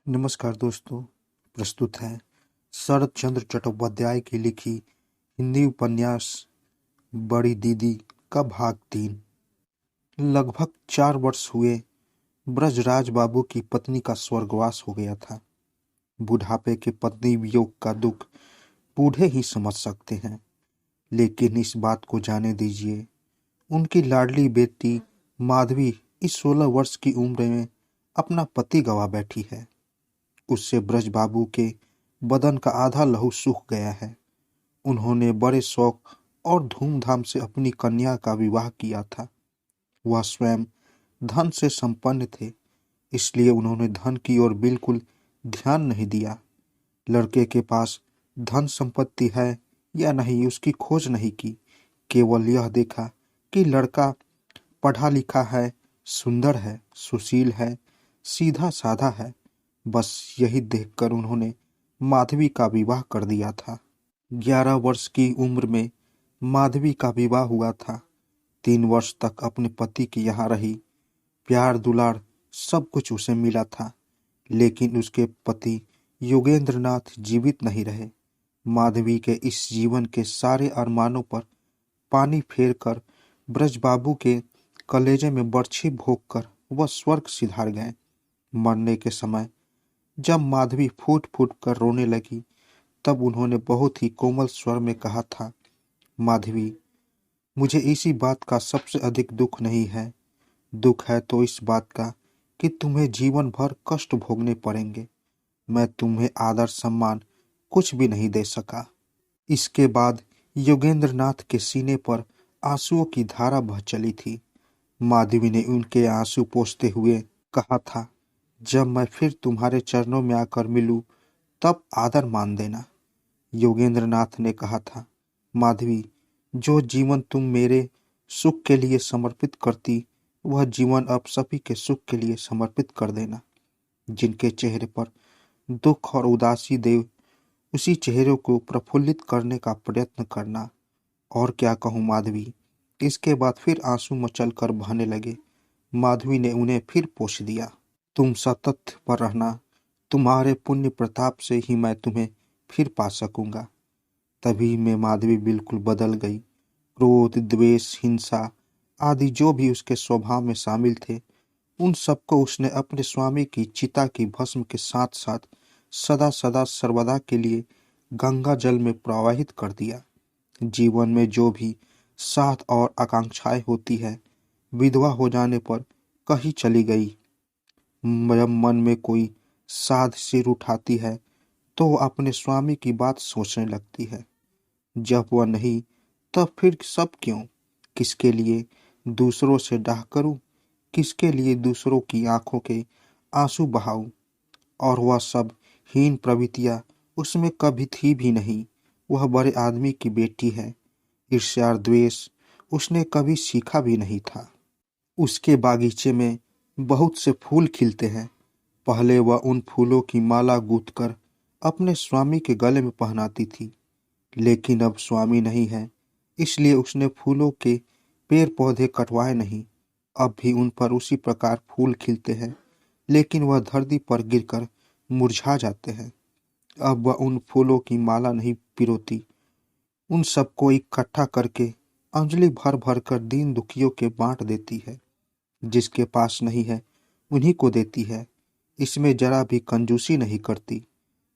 नमस्कार दोस्तों। प्रस्तुत है शरत चंद्र चट्टोपाध्याय की लिखी हिंदी उपन्यास बड़ी दीदी का भाग 3। लगभग 4 वर्ष हुए ब्रजराज बाबू की पत्नी का स्वर्गवास हो गया था। बुढ़ापे के पत्नी वियोग का दुख बूढ़े ही समझ सकते हैं, लेकिन इस बात को जाने दीजिए, उनकी लाडली बेटी माधवी इस 16 वर्ष की उम्र में अपना पति गंवा बैठी है। उससे ब्रज बाबू के बदन का आधा लहू सूख गया है। उन्होंने बड़े शौक और धूमधाम से अपनी कन्या का विवाह किया था। वह स्वयं धन से संपन्न थे, इसलिए उन्होंने धन की ओर बिल्कुल ध्यान नहीं दिया। लड़के के पास धन संपत्ति है या नहीं उसकी खोज नहीं की। केवल यह देखा कि लड़का पढ़ा लिखा है, सुंदर है, सुशील है, सीधा साधा है। बस यही देखकर उन्होंने माधवी का विवाह कर दिया था। 11 वर्ष की उम्र में माधवी का विवाह हुआ था। 3 वर्ष तक अपने पति के यहाँ रही। प्यार दुलार सब कुछ उसे मिला था, लेकिन उसके पति योगेंद्र नाथ जीवित नहीं रहे। माधवी के इस जीवन के सारे अरमानों पर पानी फेर कर ब्रजबाबू के कलेजे में बरछी भोंक कर वह स्वर्ग सिधार गए। मरने के समय जब माधवी फूट फूट कर रोने लगी, तब उन्होंने बहुत ही कोमल स्वर में कहा था, माधवी, मुझे इसी बात का सबसे अधिक दुख नहीं है। दुख है तो इस बात का कि तुम्हें जीवन भर कष्ट भोगने पड़ेंगे। मैं तुम्हें आदर सम्मान कुछ भी नहीं दे सका। इसके बाद योगेंद्र नाथ के सीने पर आंसुओं की धारा बह चली थी। माधवी ने उनके आंसू पोंछते हुए कहा था, जब मैं फिर तुम्हारे चरणों में आकर मिलूं, तब आदर मान देना। योगेंद्र नाथ ने कहा था, माधवी, जो जीवन तुम मेरे सुख के लिए समर्पित करती, वह जीवन अब सभी के सुख के लिए समर्पित कर देना। जिनके चेहरे पर दुख और उदासी दे, उसी चेहरे को प्रफुल्लित करने का प्रयत्न करना। और क्या कहूँ माधवी। इसके बाद फिर आंसू मचल कर बहने लगे। माधवी ने उन्हें फिर पोंछ दिया। तुम सतत पर रहना, तुम्हारे पुण्य प्रताप से ही मैं तुम्हें फिर पा सकूंगा। तभी में माधवी बिल्कुल बदल गई। क्रोध, द्वेष, हिंसा आदि जो भी उसके स्वभाव में शामिल थे, उन सबको उसने अपने स्वामी की चिता की भस्म के साथ साथ सदा सदा सर्वदा के लिए गंगा जल में प्रवाहित कर दिया। जीवन में जो भी साथ और आकांक्षाएं होती है, विधवा हो जाने पर कहीं चली गई। जब मन में कोई साध सिर उठाती है, तो वह अपने स्वामी की बात सोचने लगती है। जब वह नहीं, तब फिर सब क्यों? किसके लिए दूसरों से डाह करूं? किसके लिए दूसरों की आंखों के आंसू बहाऊं? और वह सब हीन प्रवृत्तियां उसमें कभी थी भी नहीं। वह बड़े आदमी की बेटी है। ईर्ष्या और द्वेष उसने कभी सीखा भी नहीं था। उसके बागीचे में बहुत से फूल खिलते हैं। पहले वह उन फूलों की माला गूंथकर अपने स्वामी के गले में पहनाती थी, लेकिन अब स्वामी नहीं है, इसलिए उसने फूलों के पेड़ पौधे कटवाए नहीं। अब भी उन पर उसी प्रकार फूल खिलते हैं, लेकिन वह धरती पर गिरकर मुरझा जाते हैं। अब वह उन फूलों की माला नहीं पिरोती, उन सबको इकट्ठा करके अंजलि भर भर कर दीन दुखियों के बांट देती है। जिसके पास नहीं है उन्हीं को देती है। इसमें जरा भी कंजूसी नहीं करती,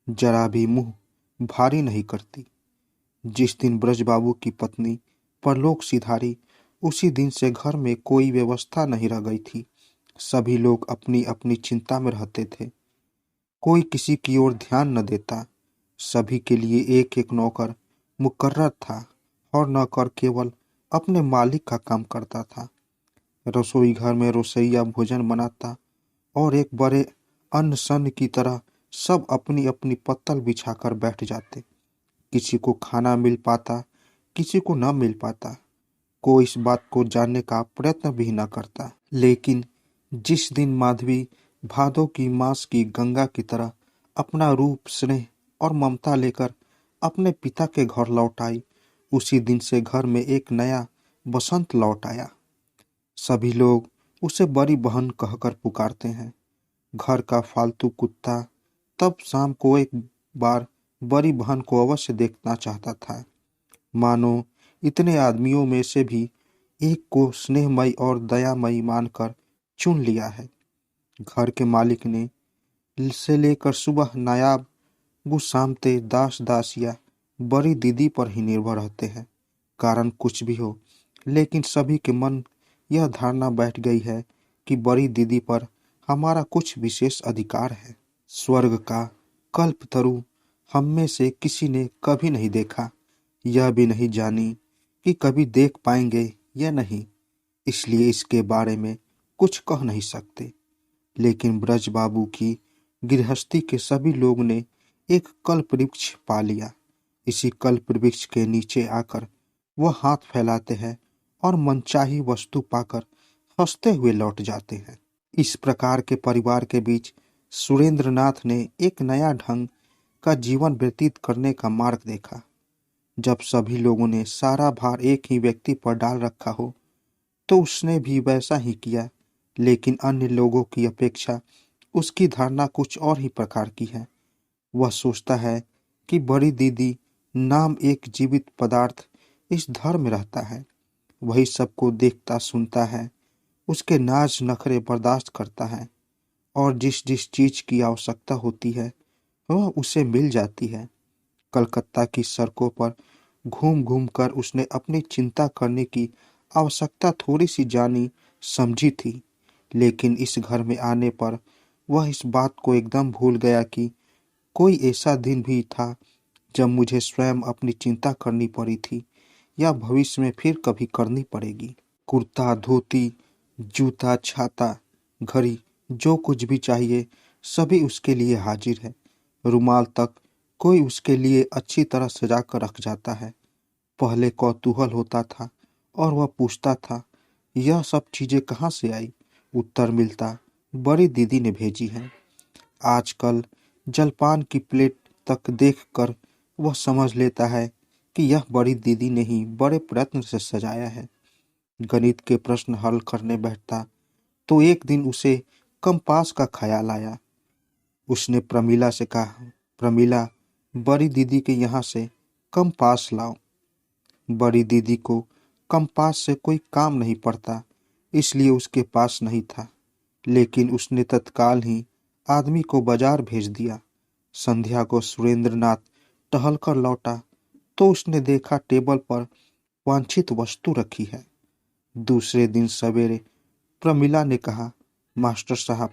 जरा भी मुंह भारी नहीं करती। जिस दिन ब्रजबाबू की पत्नी परलोक सिधारी, उसी दिन से घर में कोई व्यवस्था नहीं रह गई थी। सभी लोग अपनी अपनी चिंता में रहते थे। कोई किसी की ओर ध्यान न देता। सभी के लिए एक एक नौकर मुकर्रर था, और नौकर केवल अपने मालिक का काम करता था। रसोई घर में रसोइया भोजन बनाता, और एक बड़े अन्न सन की तरह सब अपनी अपनी पत्तल बिछाकर बैठ जाते। किसी को खाना मिल पाता, किसी को न मिल पाता। कोई इस बात को जानने का प्रयत्न भी न करता। लेकिन जिस दिन माधवी भादों की मास की गंगा की तरह अपना रूप, स्नेह और ममता लेकर अपने पिता के घर लौट आई, उसी दिन से घर में एक नया बसंत लौट आया। सभी लोग उसे बड़ी बहन कहकर पुकारते हैं। घर का फालतू कुत्ता तब शाम को एक बार बड़ी बहन को अवश्य देखना चाहता था। मानो इतने आदमियों में से भी एक को स्नेहमयी और दयामयी मानकर चुन लिया है। घर के मालिक ने से लेकर सुबह नायाब गुस्सामते दास दासिया बड़ी दीदी पर ही निर्भर रहते हैं। कारण कुछ भी हो, लेकिन सभी के मन यह धारणा बैठ गई है कि बड़ी दीदी पर हमारा कुछ विशेष अधिकार है। स्वर्ग का कल्पतरु हम में से किसी ने कभी नहीं देखा, यह भी नहीं जानी कि कभी देख पाएंगे या नहीं, इसलिए इसके बारे में कुछ कह नहीं सकते। लेकिन ब्रज बाबू की गृहस्थी के सभी लोग ने एक कल्प वृक्ष पा लिया। इसी कल्प वृक्ष के नीचे आकर वह हाथ फैलाते हैं और मनचाही वस्तु पाकर हंसते हुए लौट जाते हैं। इस प्रकार के परिवार के बीच सुरेंद्र नाथ ने एक नया ढंग का जीवन व्यतीत करने का मार्ग देखा। जब सभी लोगों ने सारा भार एक ही व्यक्ति पर डाल रखा हो, तो उसने भी वैसा ही किया। लेकिन अन्य लोगों की अपेक्षा उसकी धारणा कुछ और ही प्रकार की है। वह सोचता है कि बड़ी दीदी नाम एक जीवित पदार्थ इस धर में रहता है, वही सबको देखता सुनता है, उसके नाज नखरे बर्दाश्त करता है और जिस जिस चीज की आवश्यकता होती है वह उसे मिल जाती है। कलकत्ता की सड़कों पर घूम घूम कर उसने अपनी चिंता करने की आवश्यकता थोड़ी सी जानी समझी थी, लेकिन इस घर में आने पर वह इस बात को एकदम भूल गया कि कोई ऐसा दिन भी था जब मुझे स्वयं अपनी चिंता करनी पड़ी थी या भविष्य में फिर कभी करनी पड़ेगी। कुर्ता धोती जूता छाता घड़ी जो कुछ भी चाहिए सभी उसके लिए हाजिर है। रुमाल तक कोई उसके लिए अच्छी तरह सजा कर रख जाता है। पहले कौतूहल होता था और वह पूछता था, यह सब चीजें कहाँ से आई? उत्तर मिलता, बड़ी दीदी ने भेजी है। आजकल जलपान की प्लेट तक देखकर वह समझ लेता है कि यह बड़ी दीदी ने ही बड़े प्रयत्न से सजाया है। गणित के प्रश्न हल करने बैठता तो एक दिन उसे कंपास का ख्याल आया। उसने प्रमीला से कहा, प्रमीला, बड़ी दीदी के यहाँ से कंपास लाओ। बड़ी दीदी को कंपास से कोई काम नहीं पड़ता, इसलिए उसके पास नहीं था, लेकिन उसने तत्काल ही आदमी को बाजार भेज दिया। संध्या को सुरेंद्र नाथ टहलकर लौटा तो उसने देखा टेबल पर वांछित वस्तु रखी है। दूसरे दिन सवेरे प्रमिला ने कहा, मास्टर साहब,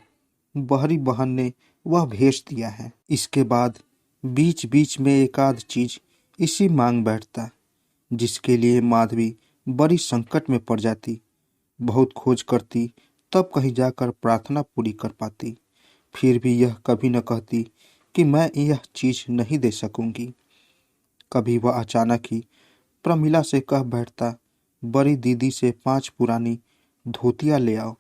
बहरी बहन ने वह भेज दिया है। इसके बाद बीच बीच में एकाध चीज इसी मांग बैठता, जिसके लिए माधवी बड़ी संकट में पड़ जाती। बहुत खोज करती तब कहीं जाकर प्रार्थना पूरी कर पाती। फिर भी यह कभी न कहती कि मैं यह चीज नहीं दे सकूंगी। कभी वह अचानक ही प्रमिला से कह बैठता, बड़ी दीदी से 5 पुरानी धोतियां ले आओ,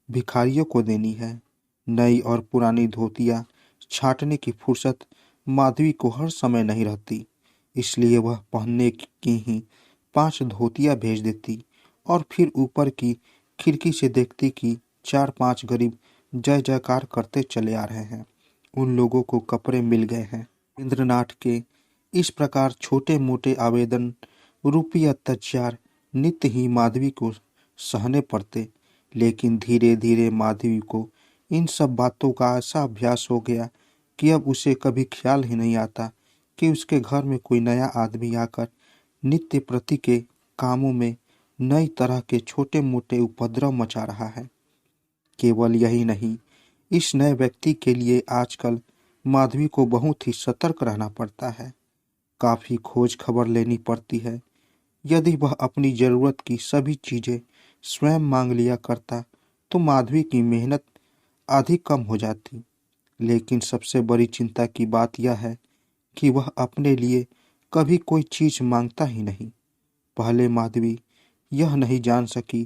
भिखारियों को देनी है। नई और पुरानी धोतियां छांटने की फुर्सत माधवी को हर समय नहीं रहती, इसलिए वह पहनने की ही 5 धोतियां भेज देती और फिर ऊपर की खिड़की से देखती कि 4-5 गरीब जय जयकार करते चले आ रहे हैं। उन लोगों को कपड़े मिल गए हैं। इंद्रनाथ के इस प्रकार छोटे मोटे आवेदन रूपी अत्याचार नित्य ही माधवी को सहने पड़ते, लेकिन धीरे धीरे माधवी को इन सब बातों का ऐसा अभ्यास हो गया कि अब उसे कभी ख्याल ही नहीं आता कि उसके घर में कोई नया आदमी आकर नित्य प्रति के कामों में नई तरह के छोटे मोटे उपद्रव मचा रहा है। केवल यही नहीं, इस नए व्यक्ति के लिए आजकल माधवी को बहुत ही सतर्क रहना पड़ता है। काफी खोज खबर लेनी पड़ती है। यदि वह अपनी जरूरत की सभी चीजें स्वयं मांग लिया करता तो माधवी की मेहनत आधी कम हो जाती। लेकिन सबसे बड़ी चिंता की बात यह है कि वह अपने लिए कभी कोई चीज मांगता ही नहीं। पहले माधवी यह नहीं जान सकी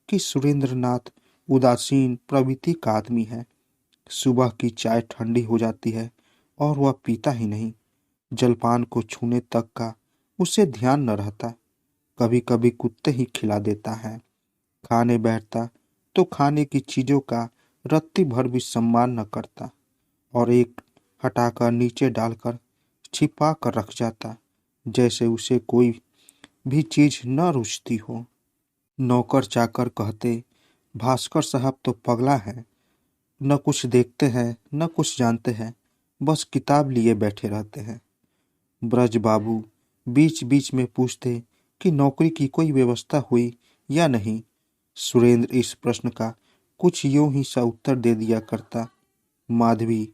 कि सुरेंद्र नाथ उदासीन प्रवृत्ति का आदमी है। सुबह की चाय ठंडी हो जाती है और वह पीता ही नहीं। जलपान को छूने तक का उसे ध्यान न रहता। कभी कभी कुत्ते ही खिला देता है। खाने बैठता तो खाने की चीजों का रत्ती भर भी सम्मान न करता और एक हटाकर नीचे डालकर छिपा कर रख जाता, जैसे उसे कोई भी चीज न रुचती हो। नौकर चाकर कहते, भास्कर साहब तो पगला है, न कुछ देखते हैं न कुछ जानते हैं, बस किताब लिए बैठे रहते हैं। ब्रज बाबू बीच बीच में पूछते कि नौकरी की कोई व्यवस्था हुई या नहीं। सुरेंद्र इस प्रश्न का कुछ यूं ही सा उत्तर दे दिया करता। माधवी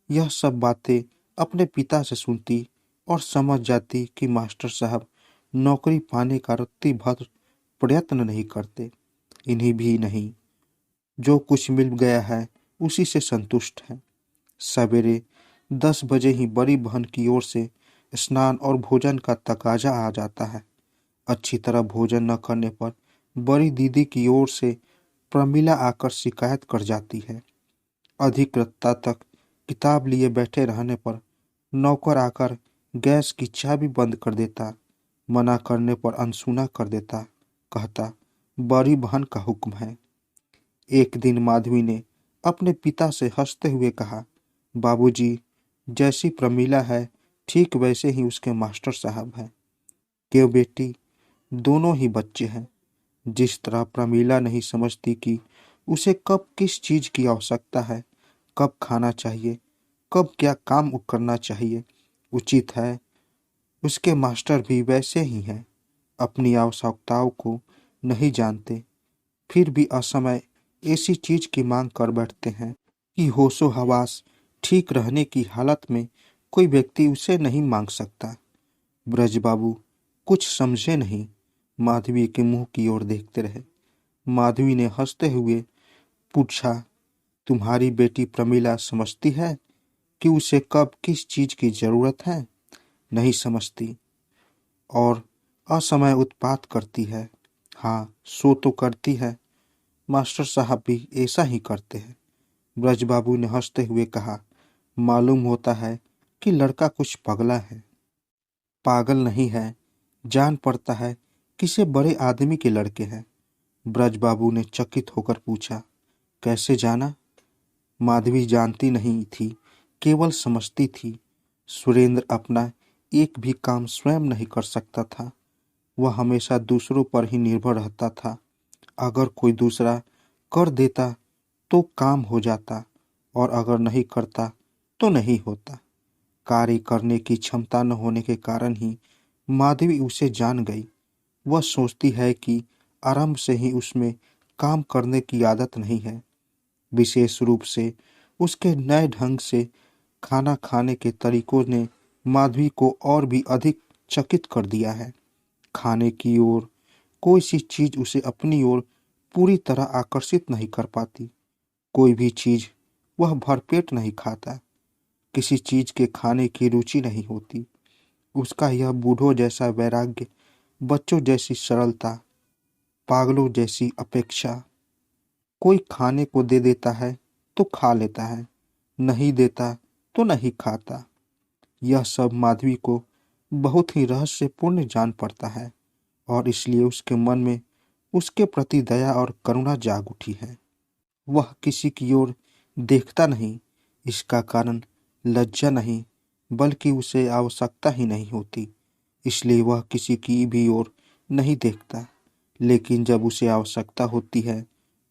यह सब बातें अपने पिता से सुनती और समझ जाती कि मास्टर साहब नौकरी पाने का रत्ती भर प्रयत्न नहीं करते। इन्हीं भी नहीं, जो कुछ मिल गया है उसी से संतुष्ट है। सवेरे 10 बजे ही बड़ी बहन की ओर से स्नान और भोजन का तकाजा आ जाता है। अच्छी तरह भोजन न करने पर बड़ी दीदी की ओर से प्रमिला आकर शिकायत कर जाती है। अधिक रत्ता तक किताब लिए बैठे रहने पर नौकर आकर गैस की चाबी बंद कर देता। मना करने पर अनसुना कर देता, कहता बड़ी बहन का हुक्म है। एक दिन माधवी ने अपने पिता से हंसते हुए कहा, बाबूजी, जैसी प्रमिला है ठीक वैसे ही उसके मास्टर साहब हैं। क्यों बेटी, दोनों ही बच्चे हैं। जिस तरह प्रमिला नहीं समझती कि उसे कब किस चीज की आवश्यकता है, कब खाना चाहिए, कब क्या काम करना चाहिए उचित है, उसके मास्टर भी वैसे ही हैं। अपनी आवश्यकताओं को नहीं जानते, फिर भी असमय ऐसी चीज की मांग कर बैठते हैं कि होशो हवास ठीक रहने की हालत में कोई व्यक्ति उसे नहीं मांग सकता। ब्रजबाबू कुछ समझे नहीं, माधवी के मुंह की ओर देखते रहे। माधवी ने हंसते हुए पूछा, तुम्हारी बेटी प्रमिला समझती है कि उसे कब किस चीज की जरूरत है? नहीं समझती और असमय उत्पात करती है। हाँ, सो तो करती है, मास्टर साहब भी ऐसा ही करते हैं। ब्रजबाबू ने हंसते हुए कहा, मालूम होता है कि लड़का कुछ पगला है। पागल नहीं है, जान पड़ता है किसे बड़े आदमी के लड़के हैं। ब्रजबाबू ने चकित होकर पूछा, कैसे जाना? माधवी जानती नहीं थी, केवल समझती थी। सुरेंद्र अपना एक भी काम स्वयं नहीं कर सकता था, वह हमेशा दूसरों पर ही निर्भर रहता था। अगर कोई दूसरा कर देता तो काम हो जाता और अगर नहीं करता तो नहीं होता। कार्य करने की क्षमता न होने के कारण ही माधवी उसे जान गई। वह सोचती है कि आरंभ से ही उसमें काम करने की आदत नहीं है। विशेष रूप से उसके नए ढंग से खाना खाने के तरीकों ने माधवी को और भी अधिक चकित कर दिया है। खाने की ओर कोई सी चीज उसे अपनी ओर पूरी तरह आकर्षित नहीं कर पाती। कोई भी चीज वह भरपेट नहीं खाता। किसी चीज के खाने की रुचि नहीं होती। उसका यह बूढ़ों जैसा वैराग्य, बच्चों जैसी सरलता, पागलों जैसी अपेक्षा। कोई खाने को दे देता है तो खा लेता है, नहीं देता तो नहीं खाता। यह सब माधवी को बहुत ही रहस्यपूर्ण जान पड़ता है और इसलिए उसके मन में उसके प्रति दया और करुणा जाग उठी है। वह किसी की ओर देखता नहीं, इसका कारण लज्जा नहीं बल्कि उसे आवश्यकता ही नहीं होती, इसलिए वह किसी की भी ओर नहीं देखता। लेकिन जब उसे आवश्यकता होती है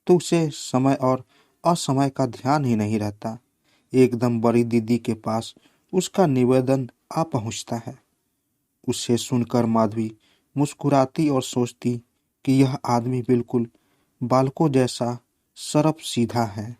तो उसे समय और असमय का ध्यान ही नहीं रहता। एकदम बड़ी दीदी के पास उसका निवेदन आ पहुंचता है। उसे सुनकर माधवी मुस्कुराती और सोचती कि यह आदमी बिल्कुल बालकों जैसा सरफ सीधा है।